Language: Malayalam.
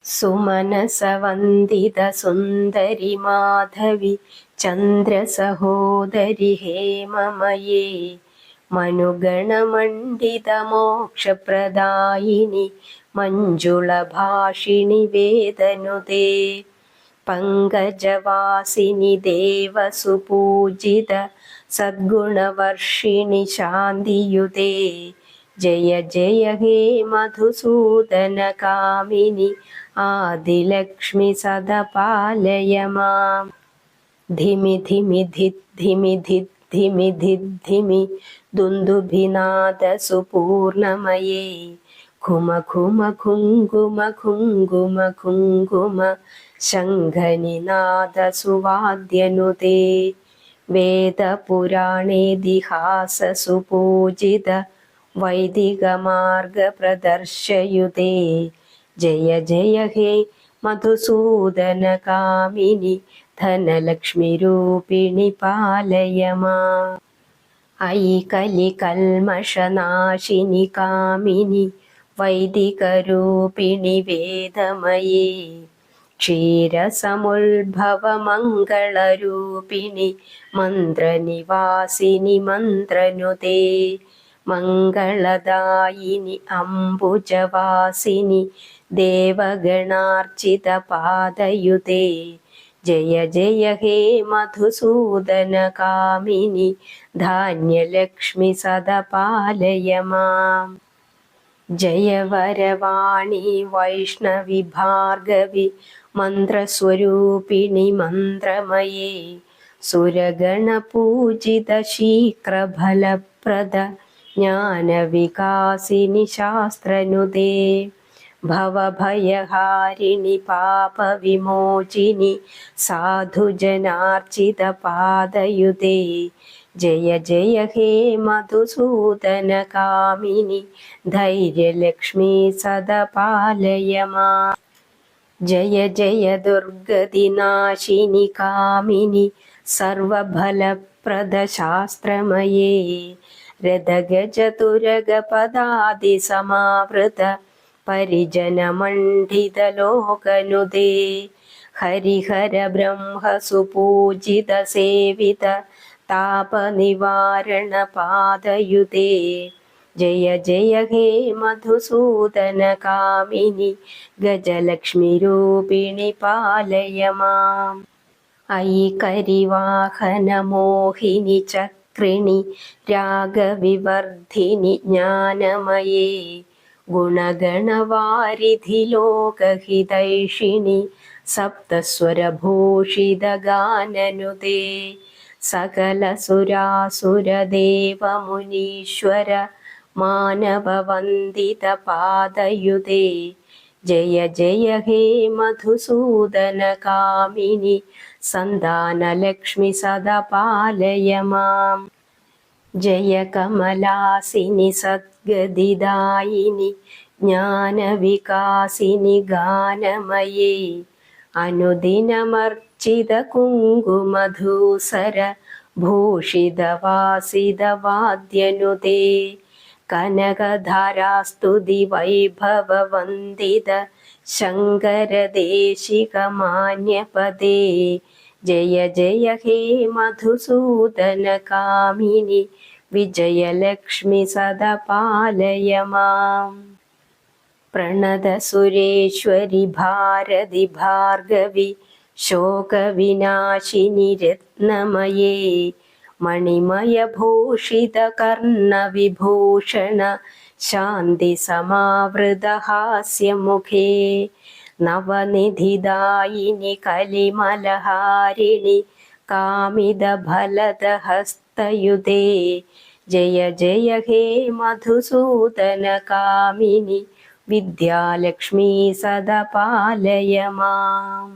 സുമനസവന്ദിത സുന്ദരി മാധവി ചന്ദ്രസഹോദരി ഹേമമയേ മനുഗണമണ്ഡിത മോക്ഷപ്രദായിനി മഞ്ജുളഭാഷിണി വേദനുദേ പങ്കജവാസിനി ദേവസുപൂജിത സദ്ഗുണവർഷിണി ശാന്തിയുതേ ജയ ജയ ഹേ മധുസൂദന കാമിനി ആദിലക്ഷ്മി സദാ പാലയ മാം. ധിമി ധിമി ധിത് ധിമി ധിത് ധിമി ധിത് ധിമി ദുന്ദുഭിനാദ സുപൂർണമയേ ഘുമ ഘുമ ഘുങ്കുമ ഘുങ്കുമ ഘുങ്കുമ ശംഖനിനാദ സുവാദ്യനുതേ വേദപുരാണേതിഹാസ സുപൂജിത വൈദികമാർഗ പ്രദർശയുതേ ജയ ജയ ഹേ മധുസൂദന കാമിനി ധനലക്ഷ്മി രൂപിണി പാലയ മാം. ഐ കലികൽമഷനാശിനി കാമിനി വൈദികരൂപിണി വേദമയേ ക്ഷീരസമുദ്ഭവ മംഗളരൂപിണി മന്ത്രനിവാസിനി മന്ത്രനുതേ മംഗളദായിനി അംബുജവാസിനി ദേവഗണാർച്ചിത പാദയുതേ ജയ ജയ ഹേ മധുസൂദന കാമിനി ധാന്യലക്ഷ്മി സദാ പാലയ മാം. ജയ വരവാണി വൈഷ്ണവി ഭാർഗവി മന്ത്രസ്വരൂപിണി മന്ത്രമയേ സുരഗണപൂജിത ശീഘ്രഫലപ്രദ ജ്ഞാനവികാസിനി ശാസ്ത്രനുതേ ഭവഭയഹാരിണി പാപവിമോചിനി സാധുജനാർച്ചിത പാദയുതേ ജയ ജയ ഹേ മധുസൂദന കാമിനി ധൈര്യലക്ഷ്മി സദാ പാലയ മാം. ജയ ജയ ദുർഗതിനാശിനി കാമിനി സർവഫലപ്രദ ശാസ്ത്രമയേ രഥഗജതുരഗപദാദി സമാവൃത പരിജനമണ്ഡിത ലോകനുദേ ഹരിഹര ബ്രഹ്മ സുപൂജിത സേവിത താപനിവാരണ പാദയുതേ ജയ ജയ ഹേ മധുസൂദന കാമിനി ഗജലക്ഷ്മി രൂപിണി പാലയ മാം. ഐ കരിവാഹന മോഹിനി ചക്രിണി രാഗവിവർദ്ധിനി ജ്ഞാനമയേ ഗുണഗണവാരിധി ലോകഹിതൈഷിണി സപ്തസ്വരഭൂഷിത ഗാനനുദേ സകല സുരാസുരദേവമുനീശ്വര മാനവവന്ദിത പാദയുതേ ജയ ജയ ഹേ മധുസൂദന കാമിനി സന്താനലക്ഷ്മി സദാ പാലയ മാം. ജയ കമലാസിനി സദ്ഗതിദായിനി ജ്ഞാനവികാസിനി ഗാനമയേ അനുദിനമർച്ചിത കുങ്കുമധൂസര ഭൂഷിതവാസിത വാദ്യനുതേ കനകധാരാസ്തുതി വൈഭവവന്ദിത ശങ്കരദേശിക മാന്യപദേ ജയ ജയ ഹേ മധുസൂദന കാമിനി വിജയലക്ഷ്മി സദാ പാലയ മാം. പ്രണത സുരേശ്വരി ഭാരതി ഭാർഗവി ശോകവിനാശിനി രത്നമയേ മണിമയഭൂഷിത കർണവിഭൂഷണ ശാന്തി സമാവൃത ഹാസ്യമുഖേ നവനിധിദായിനി കലിമലഹാരിണി കാമിതഫലദ ഹസ്തയുതേ ജയ ജയ ഹേ മധുസൂദന കാമിനി വിദ്യാലക്ഷ്മി സദാ പാലയ മാം.